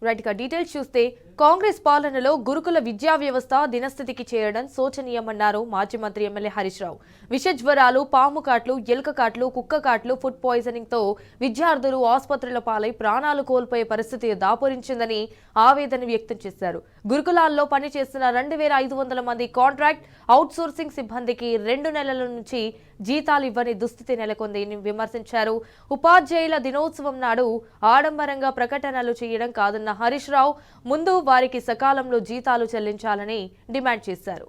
Right గా details చూస్తే కాంగ్రెస్ పాలనలో గురుకుల విద్యా వ్యవస్థ దినస్థితికి చేరడం శోచనీయమన్నారు మాజీ మంత్రి ఎమ్మెల్యే హరీష్ రావు. విషజ్వరాలు, పాము కాట్లు, ఎలుక కాట్లు, కుక్క కాట్లు, ఫుడ్ పాయిజనింగ్ తో విద్యార్థులు ఆసుపత్రుల పాలై ప్రాణాలు కోల్పోయే పరిస్థితి దాపురించిందని ఆవేదన వ్యక్తం చేశారు. గురుకులాల్లో పనిచేస్తున్న 2500 మంది కాంట్రాక్ట్ అవుట్సోర్సింగ్ సిబ్బందికి 2 నెలల నుంచి జీతాలు ఇవ్వని దుస్థితి నెలకొందని విమర్శించారు. ఉపాధ్యాయుల దినోత్సవం నాడు ఆడంబరంగా ప్రకటనలు చేయడం కాదన్న హరీష్ రావు ముందు వారికి సకాలంలో జీతాలు చెల్లించాలని డిమాండ్ చేశారు.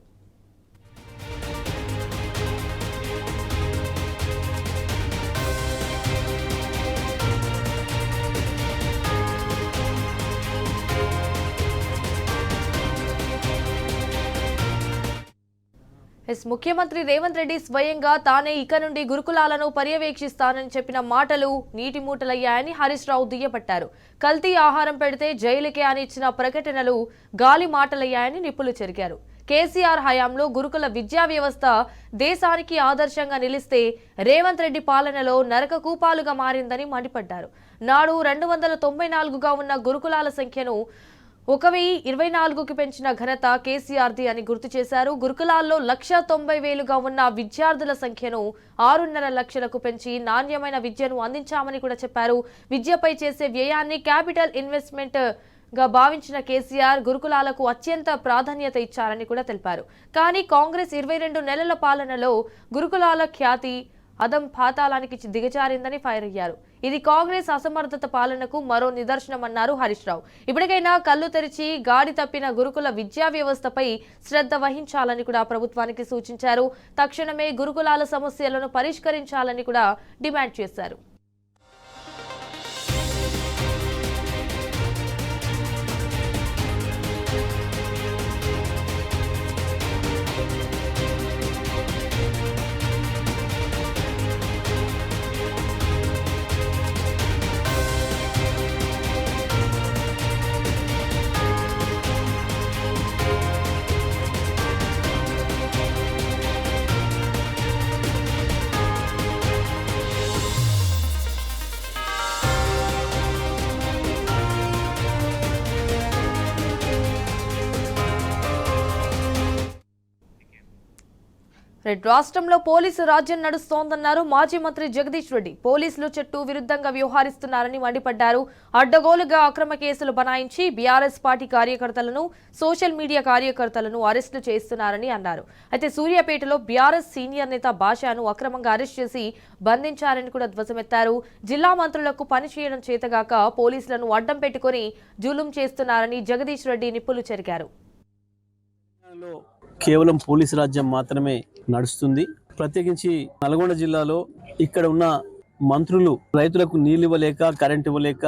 ముఖ్యమంత్రి రేవంత్ రెడ్డి స్వయంగా తానే ఇక నుండి గురుకులాలను పర్యవేక్షిస్తానని చెప్పిన మాటలు నీటి మూటలయ్యాయని హరీష్ రావు దుయ్యబట్టారు. కల్తీ ఆహారం పెడితే జైలుకే అని ఇచ్చిన ప్రకటనలు గాలి మాటలయ్యాయని నిప్పులు చెరిగారు. కేసీఆర్ హయాంలో గురుకుల విద్యా వ్యవస్థ దేశానికి ఆదర్శంగా నిలిస్తే రేవంత్ రెడ్డి పాలనలో నరక కూపాలుగా మారిందని మండిపడ్డారు. నాడు 294గా ఉన్న గురుకులాల సంఖ్యను 1024కి పెంచిన ఘనత కేసీఆర్ది అని గుర్తు చేశారు. గురుకులాల్లో 1,90,000గా ఉన్న విద్యార్థుల సంఖ్యను 6.5 లక్షలకు పెంచి నాణ్యమైన విద్యను అందించామని కూడా చెప్పారు. విద్యపై చేసే వ్యయాన్ని క్యాపిటల్ ఇన్వెస్ట్మెంట్ గా భావించిన కేసీఆర్ గురుకులాలకు అత్యంత ప్రాధాన్యత ఇచ్చారని కూడా తెలిపారు. కానీ కాంగ్రెస్ 22 నెలల పాలనలో గురుకులాల ఖ్యాతి అదం పాతాళానికి దిగజారిందని ఫైర్ అయ్యారు. ఇది కాంగ్రెస్ అసమర్థత పాలనకు మరో నిదర్శనమన్నారు హరీష్ రావు. ఇప్పటికైనా కళ్ళు తెరిచి గాడి తప్పిన గురుకుల విద్యా వ్యవస్థపై శ్రద్ధ వహించాలని కూడా ప్రభుత్వానికి సూచించారు. తక్షణమే గురుకులాల సమస్యలను పరిష్కరించాలని కూడా డిమాండ్ చేశారు. రాష్ట్రంలో పోలీసు రాజ్యం నడుస్తోందన్నారు మాజీ మంత్రి జగదీష్ రెడ్డి. పోలీసులు చట్టు విరుద్ధంగా వ్యవహరిస్తున్నారని మండిపడ్డారు. అడ్డగోలుగా అక్రమ కేసులు బనాయించి బీఆర్ఎస్ పార్టీ కార్యకర్తలను, సోషల్ మీడియా కార్యకర్తలను అరెస్టు చేస్తున్నారని అన్నారు. అయితే సూర్యాపేటలో బీఆర్ఎస్ సీనియర్ నేత భాషను అక్రమంగా అరెస్ట్ చేసి బంధించారని కూడా ధ్వజమెత్తారు. జిల్లా మంత్రులకు పనిచేయడం చేతగాక పోలీసులను అడ్డం పెట్టుకుని జూలుం చేస్తున్నారని జగదీష్ రెడ్డి నిప్పులు చెరిగారు. కేవలం పోలీసు రాజ్యం మాత్రమే నడుస్తుంది. ప్రత్యేకించి నల్గొండ జిల్లాలో ఇక్కడ ఉన్న మంత్రులు రైతులకు నీళ్లు ఇవ్వలేక, కరెంట్ ఇవ్వలేక,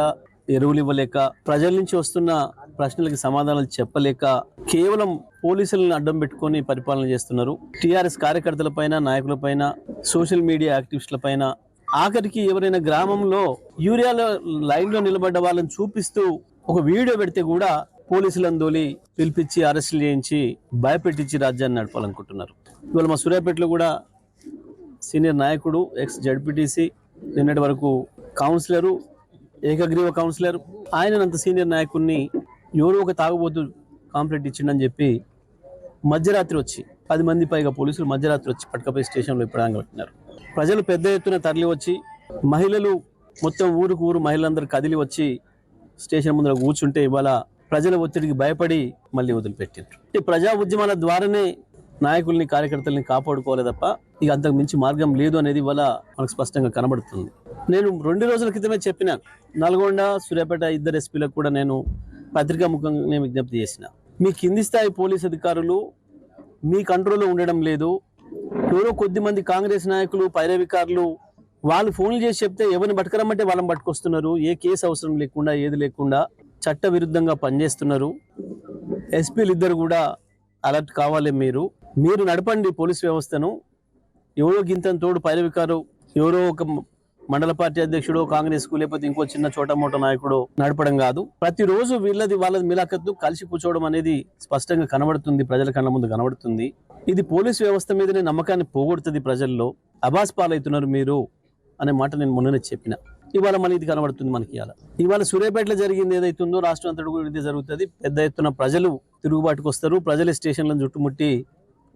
ఎరువులు ఇవ్వలేక, ప్రజల నుంచి వస్తున్న ప్రశ్నలకు సమాధానాలు చెప్పలేక కేవలం పోలీసులను అడ్డం పెట్టుకొని పరిపాలన చేస్తున్నారు. టీఆర్ఎస్ కార్యకర్తల పైన, నాయకుల పైన, సోషల్ మీడియా యాక్టివిస్టుల పైన, ఆఖరికి ఎవరైనా గ్రామంలో యూరియాలో లైన్లో నిలబడ్డ వాళ్ళని చూపిస్తూ ఒక వీడియో పెడితే కూడా పోలీసులను దోలి పిలిపించి అరెస్టులు చేయించి భయపెట్టించి రాజ్యాన్ని నడపాలనుకుంటున్నారు. ఇవాళ మా సూర్యాపేటలో కూడా సీనియర్ నాయకుడు, ఎక్స్ జడ్పీటీసీ, నిన్నటి వరకు కౌన్సిలరు, ఏకగ్రీవ కౌన్సిలర్, ఆయనంత సీనియర్ నాయకుడిని ఎవరో ఒక తాగుబోతు కాంప్లైంట్ ఇచ్చిండని చెప్పి మధ్యరాత్రి వచ్చి 10 మంది పైగా పోలీసులు మధ్యరాత్రి వచ్చి పట్కపోయి స్టేషన్లో ఇప్పడానికి పెట్టినారు. ప్రజలు పెద్ద ఎత్తున తరలి వచ్చి, మహిళలు మొత్తం ఊరుకు ఊరు మహిళలందరూ కదిలి వచ్చి స్టేషన్ ముందర కూర్చుంటే ఇవాళ ప్రజల ఒత్తిడికి భయపడి మళ్ళీ వదిలిపెట్టారు. ఈ ప్రజా ఉద్యమాల ద్వారానే నాయకుల్ని, కార్యకర్తల్ని కాపాడుకోవాలి తప్ప ఇక అంతకు మించి మార్గం లేదు అనేది ఇవాళ మనకు స్పష్టంగా కనబడుతుంది. నేను 2 రోజుల క్రితమే చెప్పిన, నల్గొండ, సూర్యాపేట ఇద్దరు ఎస్పీలకు కూడా నేను పత్రికా ముఖంగా విజ్ఞప్తి చేసిన, మీ కింది స్థాయి పోలీస్ అధికారులు మీ కంట్రోల్లో ఉండడం లేదు. ఎవరో కొద్దిమంది కాంగ్రెస్ నాయకులు, పైరవికారులు వాళ్ళు ఫోన్లు చేసి చెప్తే ఎవరిని పట్టుకురమ్మంటే వాళ్ళని పట్టుకొస్తున్నారు. ఏ కేసు అవసరం లేకుండా, ఏది లేకుండా చట్ట విరుద్ధంగా పనిచేస్తున్నారు. ఎస్పీలు ఇద్దరు కూడా అలర్ట్ కావాలి. మీరు నడపండి పోలీస్ వ్యవస్థను. ఎవరో గింతని తోడు పైరవికారు, ఎవరో ఒక మండల పార్టీ అధ్యక్షుడు కాంగ్రెస్కు, లేకపోతే ఇంకో చిన్న చోట మోట నాయకుడు నడపడం కాదు. ప్రతిరోజు వాళ్ళది మిలాఖత్తు కలిసి కూర్చోవడం అనేది స్పష్టంగా కనబడుతుంది, ప్రజల కళ్ళ ముందు కనబడుతుంది. ఇది పోలీస్ వ్యవస్థ మీదనే నమ్మకాన్ని పోగొడుతుంది. ప్రజల్లో అబాస్ పాలవుతున్నారు మీరు అనే మాట నేను మొన్ననే చెప్పిన. ఇవాళ మన ఇది కనబడుతుంది మనకి. ఇవాళ సూర్యాపేటలో జరిగింది ఏదైతుందో రాష్ట్రం అంతటి కూడా ఇది జరుగుతుంది. పెద్ద ఎత్తున ప్రజలు తిరుగుబాటుకు వస్తారు. ప్రజల స్టేషన్లను చుట్టుముట్టి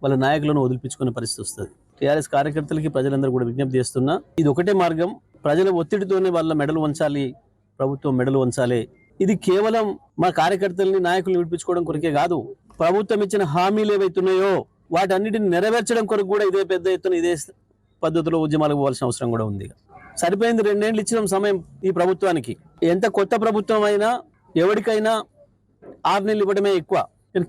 వాళ్ళ నాయకులను వదిలిపించుకునే పరిస్థితి వస్తుంది. టీఆర్ఎస్ కార్యకర్తలకి ప్రజలందరూ కూడా విజ్ఞప్తి చేస్తున్నా, ఇది ఒకటే మార్గం. ప్రజల ఒత్తిడితోనే వాళ్ళ మెడలు వంచాలి, ప్రభుత్వం మెడలు వంచాలి. ఇది కేవలం మా కార్యకర్తల్ని నాయకులను విడిపించుకోవడం కొరకే కాదు, ప్రభుత్వం ఇచ్చిన హామీలు ఏవైతున్నాయో వాటన్నిటిని నెరవేర్చడం కొరకు కూడా ఇదే పెద్ద ఎత్తున ఇదే పద్ధతిలో ఉద్యమాలకు పోవాల్సిన అవసరం కూడా ఉంది. సరిపోయింది, 2 ఏళ్ళు ఇచ్చిన సమయం ఈ ప్రభుత్వానికి. ఎంత కొత్త ప్రభుత్వం అయినా ఎవరికైనా 6 నెలలు ఇవ్వడమే ఎక్కువ.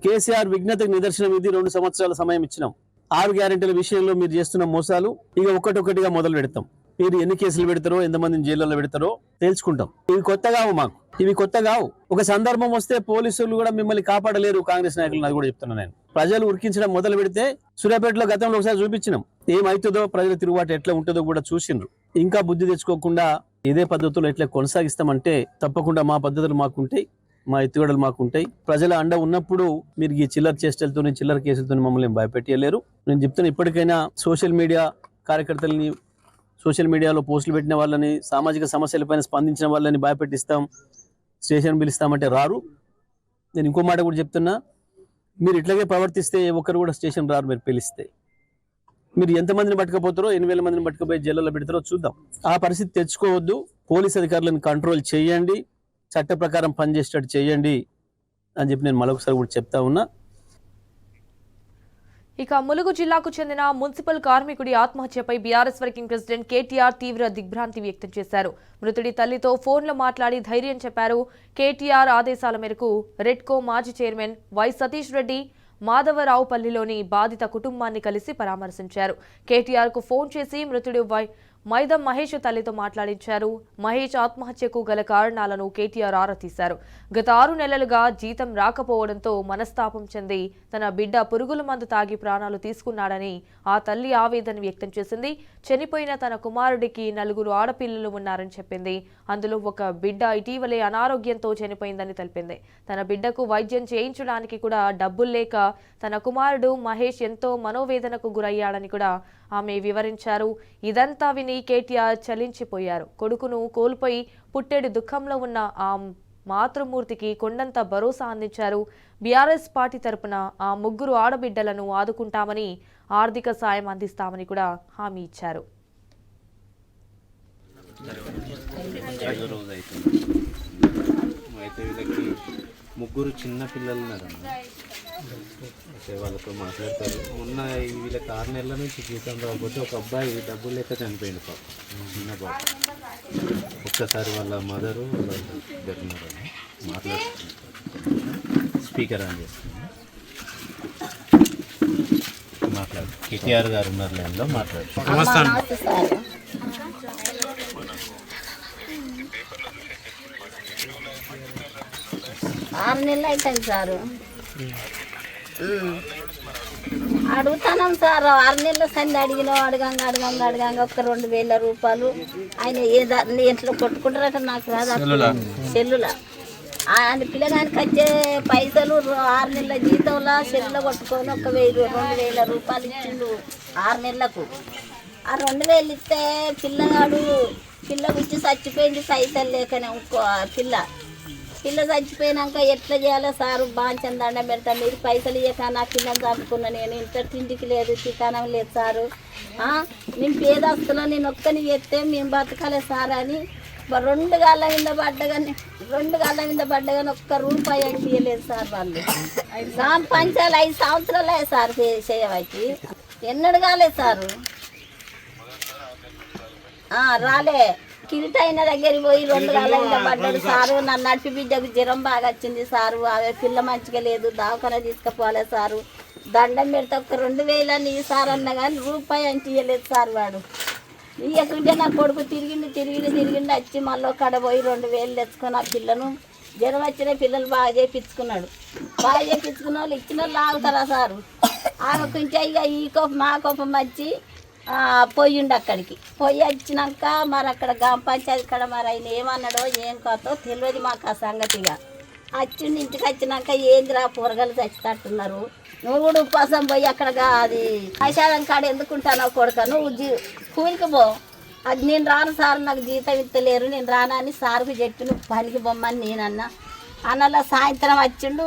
కేసీఆర్ విజ్ఞతకు నిదర్శనం ఇది. 2 సంవత్సరాల సమయం ఇచ్చినాం. 6 గ్యారెంటీల విషయంలో మీరు చేస్తున్న మోసాలు ఇక ఒక్కటొక్కటిగా మొదలు పెడతాం. మీరు ఎన్ని కేసులు పెడతారో, ఎంతమందిని జైల్లో పెడతారో తెలుసుకుంటాం. ఇవి కొత్త కావు, మాకు ఇవి కొత్త కావు. ఒక సందర్భం వస్తే పోలీసులు కూడా మిమ్మల్ని కాపాడలేరు కాంగ్రెస్ నాయకులు, అది కూడా చెప్తున్నా నేను. ప్రజలు ఉరికించడం మొదలు పెడితే సూర్యాపేటలో గతంలో ఒకసారి చూపించినాం. ఏమవుతుందో, ప్రజల తిరుగుబాటు ఎట్లా ఉంటుందో కూడా చూసిండ్రు. ఇంకా బుద్ధి తెచ్చుకోకుండా ఇదే పద్ధతులు ఎట్లా కొనసాగిస్తామంటే తప్పకుండా మా పద్ధతులు మాకుంటాయి, మా ఎత్తుగడలు మాకుంటాయి. ప్రజల అండ ఉన్నప్పుడు మీరు ఈ చిల్లర చేష్టలతో, చిల్లర కేసులతో మమ్మల్ని భయపెట్టలేరు. నేను చెప్తున్నా, ఇప్పటికైనా సోషల్ మీడియా కార్యకర్తలని, సోషల్ మీడియాలో పోస్టులు పెట్టిన వాళ్ళని, సామాజిక సమస్యలపైన స్పందించిన వాళ్ళని భయపెట్టిస్తాం, స్టేషన్ పిలుస్తామంటే రారు. నేను ఇంకో మాట కూడా చెప్తున్నా, మీరు ఇట్లాగే ప్రవర్తిస్తే ఒక్కరు కూడా స్టేషన్ రారు. మీరు పిలిస్తే మీరు ఎంతమందిని పట్టుకపోతారో, 8,000 మందిని పట్టుకుపోయి జైల్లో పెడతారో చూద్దాం. ఆ పరిస్థితి తెచ్చుకోవద్దు. పోలీస్ అధికారులను కంట్రోల్ చేయండి, చట్ట ప్రకారం పనిచేసేటట్టు చేయండి అని చెప్పి నేను మరొకసారి కూడా చెప్తా ఉన్నా. ఇక ములుగు జిల్లాకు చెందిన మున్సిపల్ కార్మికుడి ఆత్మహత్యపై బీఆర్ఎస్ వర్కింగ్ ప్రెసిడెంట్ కేటీఆర్ తీవ్ర దిగ్భ్రాంతి వ్యక్తం చేశారు. మృతుడి తల్లితో ఫోన్లో మాట్లాడి ధైర్యం చెప్పారు. కేటీఆర్ ఆదేశాల మేరకు రెడ్కో మాజీ చైర్మన్ వై సతీష్ రెడ్డి మాధవరావుపల్లిలోని బాధిత కుటుంబాన్ని కలిసి పరామర్శించారు. కేటీఆర్కు ఫోన్ చేసి మృతుడి మైదం మహేష్ తల్లితో మాట్లాడించారు. మహేష్ ఆత్మహత్యకు గల కారణాలను కేటీఆర్ ఆరా తీశారు. గత 6 నెలలుగా జీతం రాకపోవడంతో మనస్తాపం చెంది తన బిడ్డ పురుగుల మందు తాగి ప్రాణాలు తీసుకున్నాడని ఆ తల్లి ఆవేదన వ్యక్తం చేసింది. చనిపోయిన తన కుమారుడికి 4 ఆడపిల్లలు ఉన్నారని చెప్పింది. అందులో ఒక బిడ్డ ఇటీవలే అనారోగ్యంతో చనిపోయిందని తెలిపింది. తన బిడ్డకు వైద్యం చేయించడానికి కూడా డబ్బులు లేక తన కుమారుడు మహేష్ ఎంతో మనోవేదనకు గురయ్యాడని కూడా ఆమె వివరించారు. ఇదంతా విని కేటీఆర్ చలించిపోయారు. కొడుకును కోల్పోయి పుట్టెడి దుఃఖంలో ఉన్న ఆ మాతృమూర్తికి కొండంత భరోసా అందించారు. బీఆర్ఎస్ పార్టీ తరపున ఆ 3 ఆడబిడ్డలను ఆదుకుంటామని, ఆర్థిక సాయం అందిస్తామని కూడా హామీ ఇచ్చారు. ముగ్గురు చిన్న పిల్లలు ఉన్నారన్న, అయితే వాళ్ళతో మాట్లాడతారు. మొన్న వీళ్ళకి 6 నెలల నుంచి జీతం రాకపోతే ఒక అబ్బాయి డబ్బులు లేక చనిపోయింది పాప, చిన్న పాప. ఒక్కసారి వాళ్ళ మదరు జరుగుతున్నారని మాట్లాడుతున్నారు. స్పీకర్ అని చేస్తున్నారు, మాట్లాడు. కేటీఆర్ గారు ఉన్నారు లైన్లో, మాట్లాడు. నమస్తే. 6 నెలలు అవుతుంది సారు. అడుగుతాం సార్. 6 నెలల సంది అడగంగా ఒక 2,000 రూపాయలు ఆయన ఏదాన్ని ఇంట్లో కొట్టుకుంటారట. నాకు రాదు సెల్లులా. ఆయన పిల్లగానికి వచ్చే పైసలు 6 నెలల జీతంలో సెల్లులో కొట్టుకొని 1,000-2,000 రూపాయలు ఇచ్చిండు 6 నెలలకు. ఆ 2,000 ఇస్తే పిల్ల గుచ్చి చచ్చిపోయింది పైసలు లేకనే. ఇంకో పిల్ల చచ్చిపోయినాక ఎట్లా చేయాలో సారు బాంచని దండం పెడతా. మీరు పైసలు ఇవ్వక నా పిల్లని చదువుకున్నా, నేను ఇంత తిండికి లేదు, చికానం లేదు సారు. నేను పేదస్తులో నేను ఒక్కని చేస్తే మేము బతకాలే సార్ అని 2 గాళ్ళ మీద పడ్డగానే ఒక్క రూపాయి అంటే ఇవ్వలేదు సార్. వాళ్ళు గ్రామ పంచాయతీ 5 సంవత్సరాలే సార్ చేయవచ్చు, ఎన్నడు కాలేదు సారు. రాలే. కిరీట అయిన దగ్గరికి పోయి 2 గాళ్ళ మీద పడ్డాడు సారు. నన్ను నడిపి బిడ్డకు జ్వరం బాగా వచ్చింది సారు, అదే పిల్ల మంచిగా లేదు, దవాఖాన తీసుకుపోలే సారు. దండం పెడితే ఒక 2,000 అని సార్ అన్న కానీ రూపాయి అంటే ఇవ్వలేదు సార్. వాడు ఇవ్వకుంటే నా కొడుకు తిరిగి వచ్చి మళ్ళీ అక్కడ పోయి 2,000 తెచ్చుకొని ఆ పిల్లను జ్వరం వచ్చిన పిల్లలు బాగా చేయించుకున్నాడు. వాళ్ళు ఇచ్చిన వాళ్ళు ఆగుతారా సారు? ఆగకుంటే ఇక మా కోపం వచ్చి పోయిండు. అక్కడికి పోయి వచ్చినాక మరి అక్కడ గ్రామ పంచాయతీ కాడ మరి ఆయన ఏమన్నాడో ఏం కాదో తెలియదు మాకు ఆ సంగతిగా. వచ్చిండి ఇంటికి వచ్చినాక ఏందిరా కూరగాయలు చచ్చినట్టున్నారు, నువ్వు కూడా ఉపవాసం పోయి అక్కడ అది ఆషాఢం కాడ ఎందుకుంటానో కొడుక, నువ్వు కూలికి పో అది నేను రాను సార్, నాకు జీతం ఇస్తలేరు, నేను రానని సార్కు చెప్పి నువ్వు పనికి పొమ్మని నేనన్నా. అన్నలా సాయంత్రం వచ్చిండు,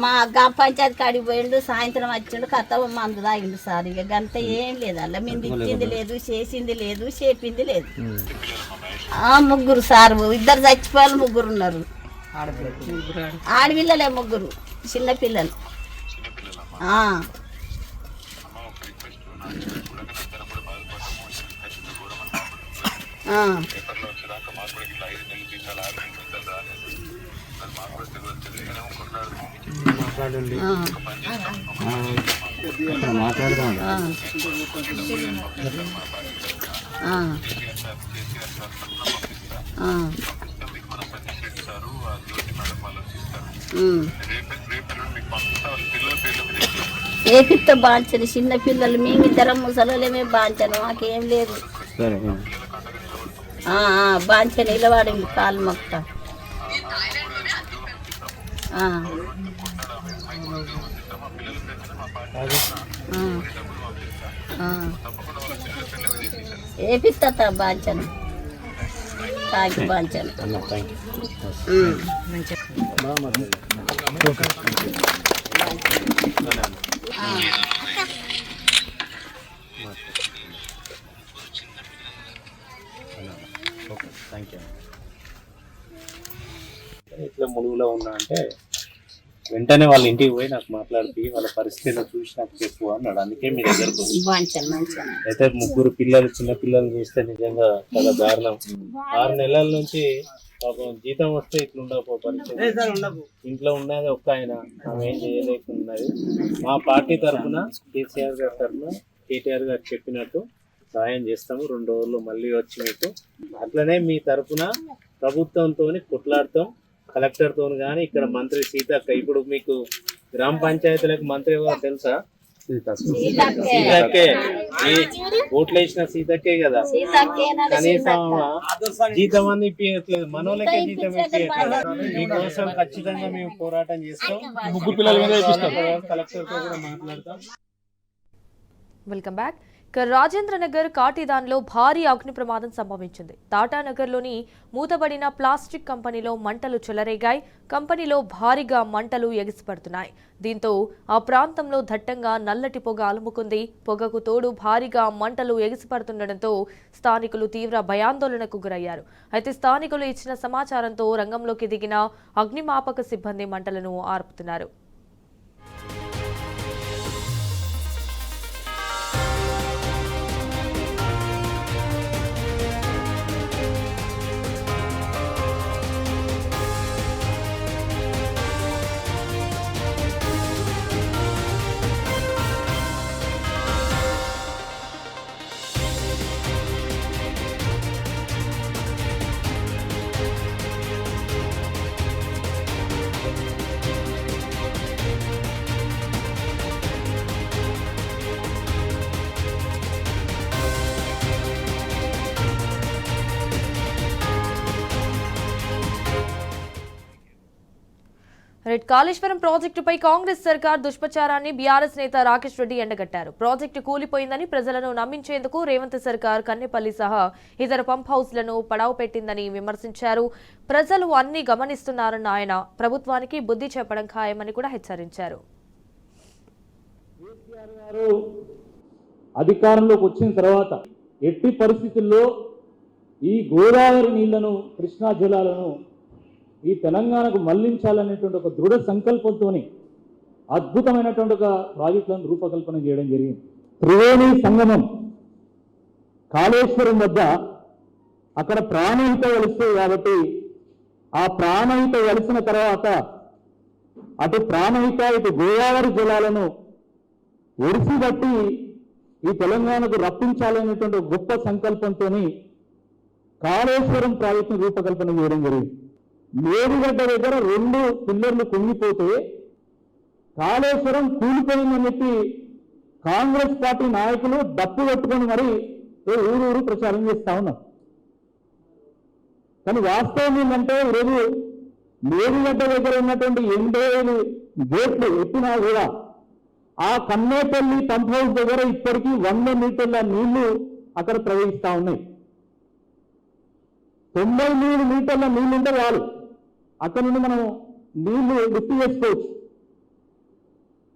మా గ్రామ పంచాయతీ కాడికి పోయిండు, సాయంత్రం వచ్చిండు, కథ మందు తాగిండు సార్. ఇక గంత ఏం లేదు, అలా మేము తిట్టింది లేదు, చేసింది లేదు, చెప్పింది లేదు. ముగ్గురు సార్, ఇద్దరు చచ్చిపోయారు, ముగ్గురు ఉన్నారు. ఆడపిల్లలే ముగ్గురు, చిన్న పిల్లలు. ఏపిత్త బాంచను, చిన్న పిల్లలు మేమిద్దరం ముసలోళ్ళమే బాంచను, మాకేం లేదు. బాంచ నిలబడింది కాలు మొక్క. ఏపిస్తా బాంచను, తాకి బాంచను. ఇట్లా ములుగులో ఉన్నా అంటే వెంటనే వాళ్ళ ఇంటికి పోయి నాకు మాట్లాడితే వాళ్ళ పరిస్థితిలో చూసి నాకు చెప్పు అన్నాడు. అందుకే మీ దగ్గరకు అయితే ముగ్గురు పిల్లలు, చిన్న పిల్లలు చూస్తే నిజంగా చాలా దారుణం. 6 నెలల నుంచి పాపం జీతం వస్తే ఇట్లా ఉండకపో పరిస్థితి. ఇంట్లో ఉన్నది ఒక్క ఆయన, ఆమె ఏం చేయలేకున్నది. మా పార్టీ తరఫున కేసీఆర్ గారి తరఫున కేటీఆర్ గారు చెప్పినట్టు సాయం చేస్తాము. 2 రోజుల్లో మళ్ళీ వచ్చి మీకు అట్లనే మీ తరఫున ప్రభుత్వంతో కొట్లాడతాం, కలెక్టర్తో కానీ. ఇక్కడ మంత్రి సీతక్క, ఇప్పుడు మీకు గ్రామ పంచాయతీలకు మంత్రి ఎవరో తెలుసా? సీతక్కే. ఓట్లు వేసిన సీతక్కే కదా. కనీసం జీతం అని ఇప్పించట్లేదు, మనోళ్ళకే జీతం ఇప్పించట్లేదు. మీకోసం ఖచ్చితంగా మేము పోరాటం చేస్తాం. ముగ్గురు పిల్లల మీద కలెక్టర్తో కూడా మాట్లాడతాం. Welcome back. రాజేంద్రనగర్ కాటిదాన్లో భారీ అగ్ని ప్రమాదం సంభవించింది. టాటానగర్లోని మూతబడిన ప్లాస్టిక్ కంపెనీలో మంటలు చెలరేగాయి. కంపెనీలో భారీగా మంటలు ఎగిసిపడుతున్నాయి. దీంతో ఆ ప్రాంతంలో దట్టంగా నల్లటి పొగ అలుముకుంది. పొగకు తోడు భారీగా మంటలు ఎగిసిపడుతుండటంతో స్థానికులు తీవ్ర భయాందోళనకు గురయ్యారు. అయితే స్థానికులు ఇచ్చిన సమాచారంతో రంగంలోకి దిగిన అగ్నిమాపక సిబ్బంది మంటలను ఆర్పుతున్నారు. కాళేశ్వరం ప్రాజెక్టుపై కాంగ్రెస్ సర్కార్ దుష్ప్రచారాన్ని బీఆర్ఎస్ నేత రాకేష్ రెడ్డి ఎండగట్టారు. ప్రాజెక్టు కూలిపోయిందని ప్రజలను నమ్మించేందుకు రేవంత్ సర్కార్ కన్నెపల్లి సహా ఇతర పంప్ హౌస్లను పడావు పెట్టిందని విమర్శించారు. ప్రజలు అన్ని గమనిస్తున్నారన్న ఆయన ప్రభుత్వానికి బుద్ధి చెప్పడం ఖాయమని కూడా హెచ్చరించారు. అధికారంలోకి వచ్చిన తర్వాత ఎట్టి పరిస్థితుల్లో ఈ గోదావరి నీళ్లను, కృష్ణా జలాలను ఈ తెలంగాణకు మళ్లించాలనేటువంటి ఒక దృఢ సంకల్పంతో అద్భుతమైనటువంటి ఒక ప్రాజెక్టులను రూపకల్పన చేయడం జరిగింది. త్రివేణి సంగమం కాళేశ్వరం వద్ద అక్కడ ప్రాణహిత వెలుస్తుంది కాబట్టి ఆ ప్రాణహిత వెలిసిన తర్వాత అటు ప్రాణహిత ఇటు గోదావరి జలాలను ఒడిసి బట్టి ఈ తెలంగాణకు రప్పించాలనేటువంటి గొప్ప సంకల్పంతో కాళేశ్వరం ప్రాజెక్టును రూపకల్పన చేయడం జరిగింది. మేడిగడ్డ దగ్గర 2 పిల్లర్లు కుంగిపోతే కాళేశ్వరం కూలిపోయిందని చెప్పి కాంగ్రెస్ పార్టీ నాయకులు డప్పు పెట్టుకొని మరి ఊరూరు ప్రచారం చేస్తా ఉన్నారు. కానీ వాస్తవం ఏంటంటే ఈరోజు మేడిగడ్డ దగ్గర ఉన్నటువంటి 80,000 గేట్లు ఎత్తినా కూడా ఆ కన్నేపల్లి పంప్ హౌస్ దగ్గర ఇప్పటికీ 100 మీటర్ల నీళ్లు అక్కడ ప్రవహిస్తా ఉన్నాయి. 93 మీటర్ల నీళ్లు ఉంటే చాలు, అక్కడ నుండి మనం నీళ్లు లిఫ్ట్ చేసుకోవచ్చు.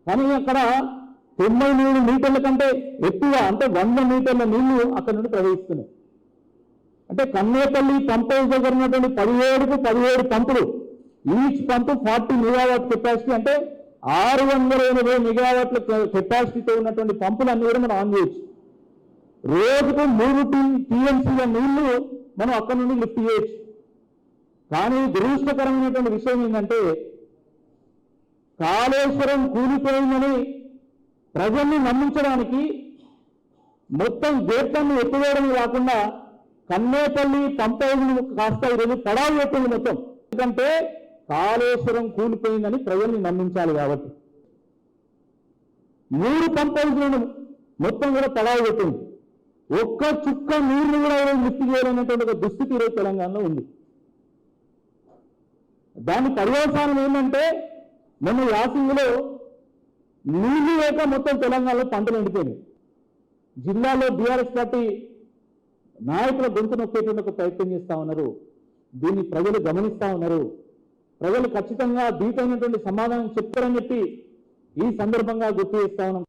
కానీ అక్కడ 93 మీటర్ల కంటే ఎక్కువ, అంటే 100 మీటర్ల నీళ్లు అక్కడ నుండి ప్రవహిస్తున్నాయి. అంటే కన్నేపల్లి పంప్ హౌస్ దగ్గర ఉన్నటువంటి 17 పంపులు, ఈచ్ పంపు 40 మెగావాట్ కెపాసిటీ, అంటే 680 మెగావాట్ల కెపాసిటీతో ఉన్నటువంటి పంపులు అన్ని కూడా మనం ఆన్ చేయొచ్చు. రోజుకు 3 టీఎంసీల నీళ్లు మనం అక్కడ నుండి లిఫ్ట్ చేయొచ్చు. కానీ దురదృష్టకరమైనటువంటి విషయం ఏంటంటే కాళేశ్వరం కూలిపోయిందని ప్రజల్ని నమ్మించడానికి మొత్తం గేట్లను ఎత్తివేయడం కాకుండా కన్నేపల్లి పంప్ హౌస్ను కాస్త ఈరోజు పడాలు పెట్టింది మొత్తం. ఎందుకంటే కాళేశ్వరం కూలిపోయిందని ప్రజల్ని నమ్మించాలి కాబట్టి 3 పంప్ హౌస్లను మొత్తం కూడా పడాలు పెట్టింది. ఒక్క చుక్క నీళ్లు కూడా లిఫ్ట్ చేయాలనేటువంటి ఒక దుస్థితి ఈరోజు తెలంగాణలో ఉంది. దాని పర్యవసానం ఏంటంటే మొన్న యాసింగ్లో నీళ్లు లేక మొత్తం తెలంగాణలో పంటలు ఎండిపోయినాయి. జిల్లాలో బీఆర్ఎస్ పార్టీ నాయకుల గొంతు నొక్కేటువంటి ఒక ప్రయత్నం చేస్తా ఉన్నారు. దీన్ని ప్రజలు గమనిస్తా ఉన్నారు. ప్రజలు ఖచ్చితంగా దీటైనటువంటి సమాధానం చెప్తారని చెప్పి ఈ సందర్భంగా గుర్తు చేస్తా ఉన్నాం.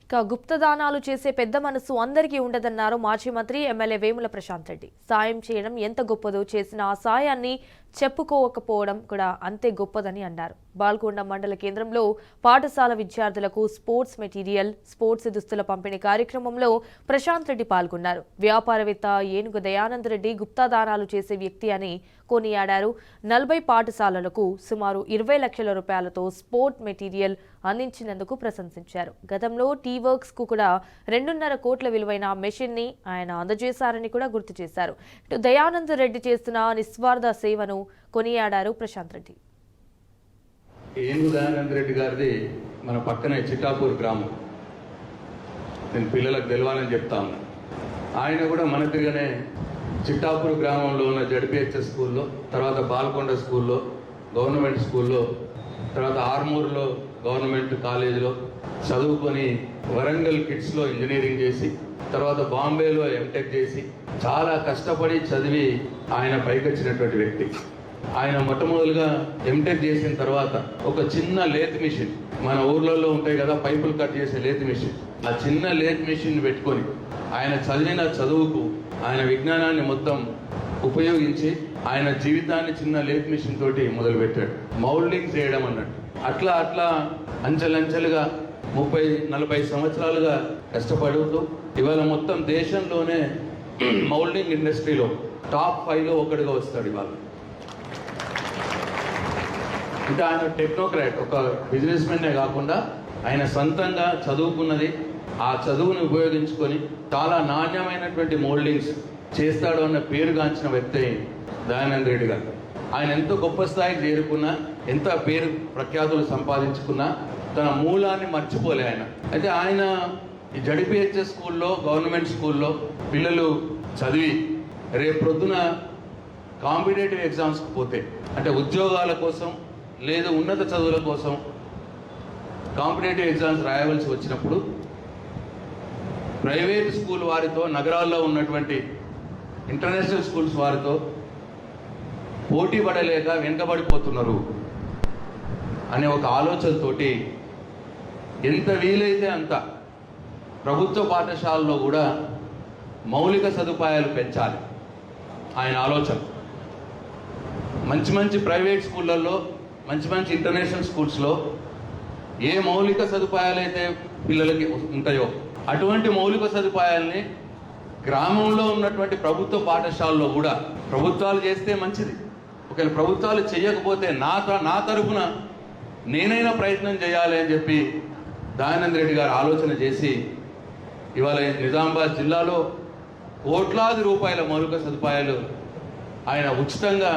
ఇక గుప్తదానాలు చేసే పెద్ద మనసు అందరికీ ఉండదన్నారు మాజీ మంత్రి ఎమ్మెల్యే వేముల ప్రశాంత్ రెడ్డి. సాయం చేయడం ఎంత గొప్పదో, చేసిన ఆ సాయాన్ని చెప్పుకోకపోవడం కూడా అంతే గొప్పదని అన్నారు. బాల్కొండ మండల కేంద్రంలో పాఠశాల విద్యార్థులకు స్పోర్ట్స్ మెటీరియల్, స్పోర్ట్స్ దుస్తుల పంపిణీ కార్యక్రమంలో ప్రశాంత్ రెడ్డి పాల్గొన్నారు. వ్యాపారవేత్త ఏనుగు దయానంద్ రెడ్డి గుప్తదానాలు చేసే వ్యక్తి అని కొనియాడారు. 40 పాఠశాలలకు సుమారు 20 లక్షల రూపాయలతో స్పోర్ట్ మెటీరియల్ అందించినందుకు ప్రశంసించారు. గతంలో టీవర్క్స్ కు కూడా 2.5 కోట్ల విలువైన మెషిన్ ని ఆయన అందజేశారని కూడా గుర్తు చేశారు. ఇటు దయానంద్ రెడ్డి చేస్తున్న నిస్వార్థ సేవను కొనియాడారు ప్రశాంత్ రెడ్డి. ఏనుగు దయానంద్ రెడ్డి గారిది మన పక్కనే చిట్టాపూర్ గ్రామం. నేను పిల్లలకు తెలవాలని చెప్తా ఉన్నా. ఆయన కూడా మన తిరిగానే చిట్టాపూర్ గ్రామంలో ఉన్న జడ్పిహెచ్ఎస్ స్కూల్లో, తర్వాత బాల్కొండ స్కూల్లో, గవర్నమెంట్ స్కూల్లో, తర్వాత ఆర్మూర్లో గవర్నమెంట్ కాలేజీలో చదువుకొని వరంగల్ కిడ్స్లో ఇంజనీరింగ్ చేసి, తర్వాత బాంబేలో ఎంటెక్ చేసి చాలా కష్టపడి చదివి ఆయన పైకి వచ్చినటువంటి వ్యక్తి. ఆయన మొట్టమొదలుగా ఎంటెక్ చేసిన తర్వాత ఒక చిన్న లేత్ మిషన్, మన ఊర్లలో ఉంటాయి కదా పైపులు కట్ చేసే లేత్ మిషన్, ఆ చిన్న లేత్ మిషన్ పెట్టుకొని ఆయన చదివిన చదువుకు ఆయన విజ్ఞానాన్ని మొత్తం ఉపయోగించి ఆయన జీవితాన్ని చిన్న లేత్ మిషన్ తోటి మొదలుపెట్టాడు. మౌల్డింగ్ చేయడం అన్నట్టు. అట్లా అట్లా అంచెలంచెలుగా 30-40 సంవత్సరాలుగా కష్టపడుతూ ఇవాళ మొత్తం దేశంలోనే మౌల్డింగ్ ఇండస్ట్రీలో టాప్ 5లో ఒకటిగా వస్తాడు ఇవాళ. అంటే ఆయన టెక్నోక్రాట్, ఒక బిజినెస్ మెన్నే కాకుండా ఆయన సొంతంగా చదువుకున్నది, ఆ చదువును ఉపయోగించుకొని చాలా నాణ్యమైనటువంటి మోల్డింగ్స్ చేస్తాడు అన్న పేరుగాంచిన వ్యక్తి దయానంద్ రెడ్డి గారు. ఆయన ఎంతో గొప్ప స్థాయికి చేరుకున్నా, ఎంత పేరు ప్రఖ్యాతులు సంపాదించుకున్నా తన మూలాన్ని మర్చిపోలే ఆయన. అయితే ఆయన ఈ జడ్పిహెచ్ఎస్ స్కూల్లో, గవర్నమెంట్ స్కూల్లో పిల్లలు చదివి రేపు ప్రొద్దున కాంపిటేటివ్ ఎగ్జామ్స్కి పోతే, అంటే ఉద్యోగాల కోసం లేదు ఉన్నత చదువుల కోసం కాంపిటేటివ్ ఎగ్జామ్స్ రాయవలసి వచ్చినప్పుడు ప్రైవేట్ స్కూల్ వారితో, నగరాల్లో ఉన్నటువంటి ఇంటర్నేషనల్ స్కూల్స్ వారితో పోటీ పడలేక వెనుకబడిపోతున్నారు అనే ఒక ఆలోచనతోటి ఎంత వీలైతే అంత ప్రభుత్వ పాఠశాలలో కూడా మౌలిక సదుపాయాలు పెంచాలి ఆయన ఆలోచన. మంచి మంచి ప్రైవేట్ స్కూళ్ళల్లో, మంచి మంచి ఇంటర్నేషనల్ స్కూల్స్లో ఏ మౌలిక సదుపాయాలు అయితే పిల్లలకి ఉంటాయో అటువంటి మౌలిక సదుపాయాలని గ్రామంలో ఉన్నటువంటి ప్రభుత్వ పాఠశాలలో కూడా ప్రభుత్వాలు చేస్తే మంచిది. ఒకవేళ ప్రభుత్వాలు చేయకపోతే నా తరఫున నేనైనా ప్రయత్నం చేయాలి అని చెప్పి దయానంద్ రెడ్డి గారు ఆలోచన చేసి ఇవాళ నిజామాబాద్ జిల్లాలో కోట్లాది రూపాయల మౌలిక సదుపాయాలు ఆయన ఉచితంగా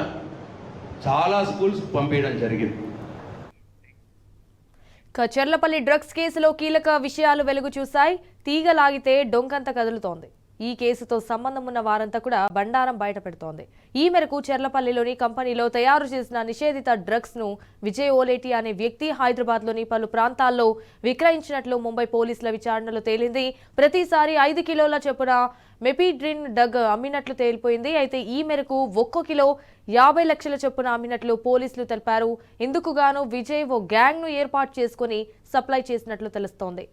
చాలా స్కూల్స్ పంపించడం జరిగింది. చెర్లపల్లి డ్రగ్స్ కేసులో కీలక విషయాలు వెలుగు చూశాయి. తీగలాగితే డొంకంత కదులుతోంది. ఈ కేసుతో సంబంధం ఉన్న వారంతా కూడా బండారం బయటపెడుతోంది. ఈ మేరకు చెర్లపల్లిలోని కంపెనీలో తయారు చేసిన నిషేధిత డ్రగ్స్ ను విజయ్ ఓలేటి అనే వ్యక్తి హైదరాబాద్లోని పలు ప్రాంతాల్లో విక్రయించినట్లు ముంబై పోలీసుల విచారణలో తేలింది. ప్రతిసారి 5 కిలోల చొప్పున మెపిడ్రిన్ డ్రగ్ అమ్మినట్లు తేలిపోయింది. అయితే ఈ మేరకు 1 కిలో 50 లక్షల చొప్పున అమ్మినట్లు పోలీసులు తెలిపారు. ఇందుకు గాను విజయ్ ఓ గ్యాంగ్ ను ఏర్పాటు చేసుకుని సప్లై చేసినట్లు తెలుస్తోంది.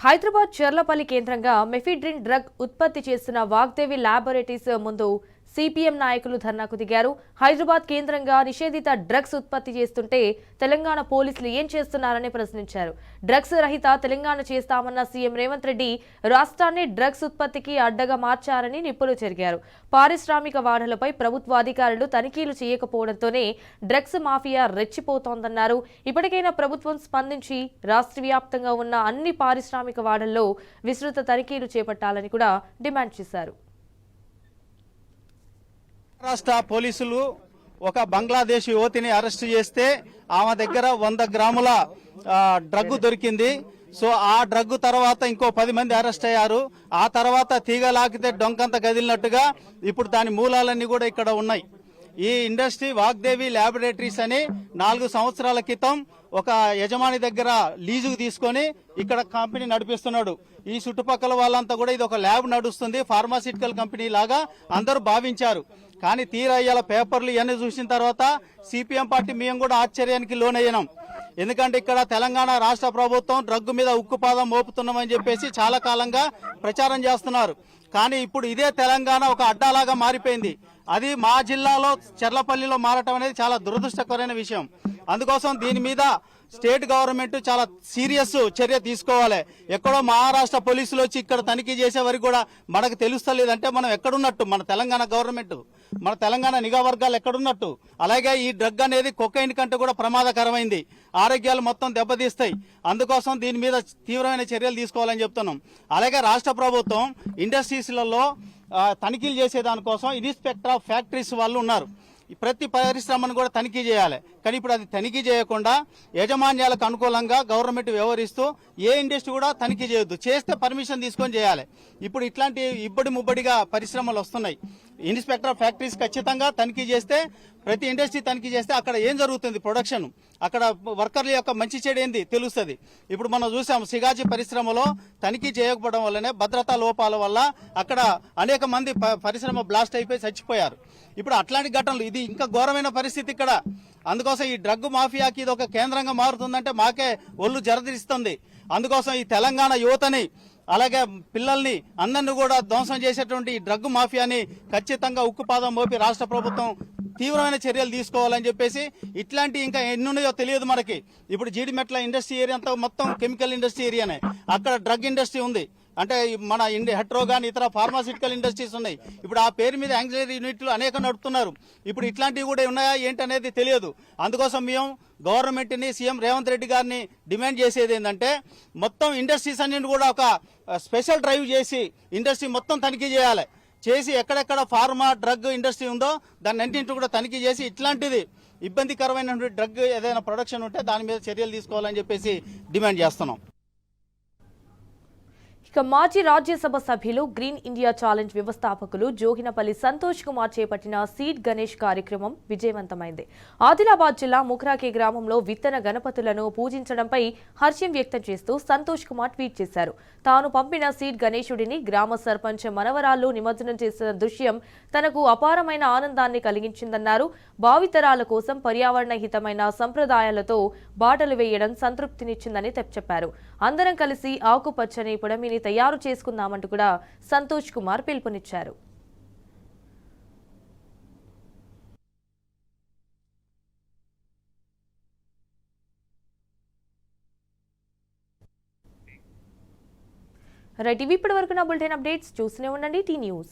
హైదరాబాద్ చెర్లపల్లి కేంద్రంగా మెఫిడ్రిన్ డ్రగ్ ఉత్పత్తి చేస్తున్న వాగ్దేవి ల్యాబొరేటరీస్ ముందు సిపిఎం నాయకులు ధర్నాకు దిగారు. హైదరాబాద్ కేంద్రంగా నిషేధిత డ్రగ్స్ ఉత్పత్తి చేస్తుంటే తెలంగాణ పోలీసులు ఏం చేస్తున్నారని ప్రశ్నించారు. డ్రగ్స్ రహిత తెలంగాణ చేస్తామన్న సీఎం రేవంత్ రెడ్డి రాష్ట్రాన్ని డ్రగ్స్ ఉత్పత్తికి అడ్డగా మార్చారని నిప్పులు చెరిగారు. పారిశ్రామిక వాడలపై ప్రభుత్వ అధికారులు తనిఖీలు చేయకపోవడంతోనే డ్రగ్స్ మాఫియా రెచ్చిపోతోందన్నారు. ఇప్పటికైనా ప్రభుత్వం స్పందించి రాష్ట్ర వ్యాప్తంగా ఉన్న అన్ని పారిశ్రామిక వాడల్లో విస్తృత తనిఖీలు చేపట్టాలని కూడా డిమాండ్ చేశారు. మహారాష్ట్ర పోలీసులు ఒక బంగ్లాదేశ్ యువతిని అరెస్ట్ చేస్తే ఆమె దగ్గర 100 గ్రాముల డ్రగ్ దొరికింది. సో ఆ డ్రగ్ తర్వాత ఇంకో 10 మంది అరెస్ట్ అయ్యారు. ఆ తర్వాత తీగలాకితే డొంకంత కదిలినట్టుగా ఇప్పుడు దాని మూలాలన్నీ కూడా ఇక్కడ ఉన్నాయి. ఈ ఇండస్ట్రీ వాగ్దేవి ల్యాబొరేటరీస్ అని 4 సంవత్సరాల క్రితం ఒక యజమాని దగ్గర లీజుకు తీసుకొని ఇక్కడ కంపెనీ నడిపిస్తున్నాడు. ఈ చుట్టుపక్కల వాళ్ళంతా కూడా ఇది ఒక ల్యాబ్ నడుస్తుంది, ఫార్మాసిటికల్ కంపెనీ లాగా అందరూ భావించారు. కానీ తీరా ఇవాళ పేపర్లు ఇవన్నీ చూసిన తర్వాత సిపిఎం పార్టీ మేము కూడా ఆశ్చర్యానికి లోనయ్యాం. ఎందుకంటే ఇక్కడ తెలంగాణ రాష్ట్ర ప్రభుత్వం డ్రగ్ మీద ఉక్కుపాదం మోపుతున్నామని చెప్పేసి చాలా కాలంగా ప్రచారం చేస్తున్నారు. కానీ ఇప్పుడు ఇదే తెలంగాణ ఒక అడ్డాలాగా మారిపోయింది. అది మా జిల్లాలో చెర్లపల్లిలో మారటం అనేది చాలా దురదృష్టకరమైన విషయం. అందుకోసం దీని మీద స్టేట్ గవర్నమెంట్ చాలా సీరియస్ చర్య తీసుకోవాలి. ఎక్కడో మహారాష్ట్ర పోలీసులు వచ్చి ఇక్కడ తనిఖీ చేసే వరకు కూడా మనకు తెలుస్తలేదంటే మనం ఎక్కడున్నట్టు, మన తెలంగాణ గవర్నమెంట్, మన తెలంగాణ నిఘా వర్గాలు ఎక్కడున్నట్టు. అలాగే ఈ డ్రగ్ అనేది కొకైన్ కంటే కూడా ప్రమాదకరమైంది, ఆరోగ్యాలు మొత్తం దెబ్బతీస్తాయి. అందుకోసం దీని మీద తీవ్రమైన చర్యలు తీసుకోవాలని చెప్తున్నాం. అలాగే రాష్ట్ర ప్రభుత్వం ఇండస్ట్రీస్లలో తనిఖీలు చేసేదానికోసం ఇన్స్పెక్టర్ ఆఫ్ ఫ్యాక్టరీస్ వాళ్ళు ఉన్నారు. ప్రతి పరిశ్రమను కూడా తనిఖీ చేయాలి. కానీ ఇప్పుడు అది తనిఖీ చేయకుండా యాజమాన్యాలకు అనుకూలంగా గవర్నమెంట్ వ్యవహరిస్తూ ఏ ఇండస్ట్రీ కూడా తనిఖీ చేయొద్దు, చేస్తే పర్మిషన్ తీసుకొని చేయాలి. ఇప్పుడు ఇట్లాంటి ఇబ్బడి ముబ్బడిగా పరిశ్రమలు వస్తున్నాయి. ఇన్స్పెక్టర్ ఆఫ్ ఫ్యాక్టరీస్ ఖచ్చితంగా తనిఖీ చేస్తే, ప్రతి ఇండస్ట్రీ తనిఖీ చేస్తే అక్కడ ఏం జరుగుతుంది, ప్రొడక్షన్, అక్కడ వర్కర్ల యొక్క మంచి చెడు ఏంది తెలుస్తుంది. ఇప్పుడు మనం చూసాం సిగాజీ పరిశ్రమలో తనిఖీ చేయకపోవడం వల్లనే భద్రతా లోపాల వల్ల అక్కడ అనేక మంది పరిశ్రమ బ్లాస్ట్ అయిపోయి చచ్చిపోయారు. ఇప్పుడు అట్లాంటి ఘటనలు, ఇది ఇంకా ఘోరమైన పరిస్థితి ఇక్కడ. అందుకోసం ఈ డ్రగ్ మాఫియాకి ఇది ఒక కేంద్రంగా మారుతుందంటే మాకే ఒళ్ళు జరదిరిస్తుంది. అందుకోసం ఈ తెలంగాణ యువతని అలాగే పిల్లల్ని అందరినీ కూడా ధ్వంసం చేసేటువంటి ఈ డ్రగ్ మాఫియాని ఖచ్చితంగా ఉక్కుపాదం మోపి రాష్ట్ర ప్రభుత్వం తీవ్రమైన చర్యలు తీసుకోవాలని చెప్పేసి, ఇట్లాంటి ఇంకా ఎన్నున్నాయో తెలియదు మనకి. ఇప్పుడు జీడిమెట్ల ఇండస్ట్రీ ఏరియా అంతా మొత్తం కెమికల్ ఇండస్ట్రీ ఏరియానే, అక్కడ డ్రగ్ ఇండస్ట్రీ ఉంది. అంటే మన హెట్రో కానీ ఇతర ఫార్మాసిటికల్ ఇండస్ట్రీస్ ఉన్నాయి. ఇప్పుడు ఆ పేరు మీద యాంగ్జిలరీ యూనిట్లు అనేక నడుపుతున్నారు. ఇప్పుడు ఇట్లాంటివి కూడా ఉన్నాయా ఏంటి అనేది తెలియదు. అందుకోసం మేము గవర్నమెంట్ని, సీఎం రేవంత్ రెడ్డి గారిని డిమాండ్ చేసేది ఏంటంటే, మొత్తం ఇండస్ట్రీస్ అన్నింటి కూడా ఒక స్పెషల్ డ్రైవ్ చేసి ఇండస్ట్రీ మొత్తం తనిఖీ చేయాలి. చేసి ఎక్కడెక్కడ ఫార్మా డ్రగ్ ఇండస్ట్రీ ఉందో దాన్ని అన్నింటిని కూడా తనిఖీ చేసి ఇట్లాంటిది ఇబ్బందికరమైనటువంటి డ్రగ్ ఏదైనా ప్రొడక్షన్ ఉంటే దాని మీద చర్యలు తీసుకోవాలని చెప్పేసి డిమాండ్ చేస్తున్నాం. ఇక మాజీ రాజ్యసభ సభ్యులు గ్రీన్ ఇండియా ఛాలెంజ్ వ్యవస్థాపకులు జోగినపల్లి సంతోష్ కుమార్ చేపట్టిన సీడ్ గణేష్ కార్యక్రమం విజయవంతమైంది. ఆదిలాబాద్ జిల్లా ముఖ్రాకి గ్రామంలో విత్తన గణపతులను పూజించడంపై హర్షం వ్యక్తం చేస్తూ సంతోష్ కుమార్ ట్వీట్ చేశారు. తాను పంపిన సీడ్ గణేశుడిని గ్రామ సర్పంచ్ మనవరాళ్లు నిమజ్జనం చేసిన దృశ్యం తనకు అపారమైన ఆనందాన్ని కలిగించిందన్నారు. భావితరాల కోసం పర్యావరణ హితమైన సంప్రదాయాలతో బాటలు వేయడం సంతృప్తినిచ్చిందని చెప్పారు. అందరం కలిసి ఆకుపచ్చని పొడమిని తయారు చేసుకుందామంటూ కూడా సంతోష్ కుమార్ పిలుపునిచ్చారు. రైట్, ఇవి ఇప్పటి వరకు నా బులెటిన్ అప్డేట్స్ చూస్తూనే ఉండండి టీ న్యూస్.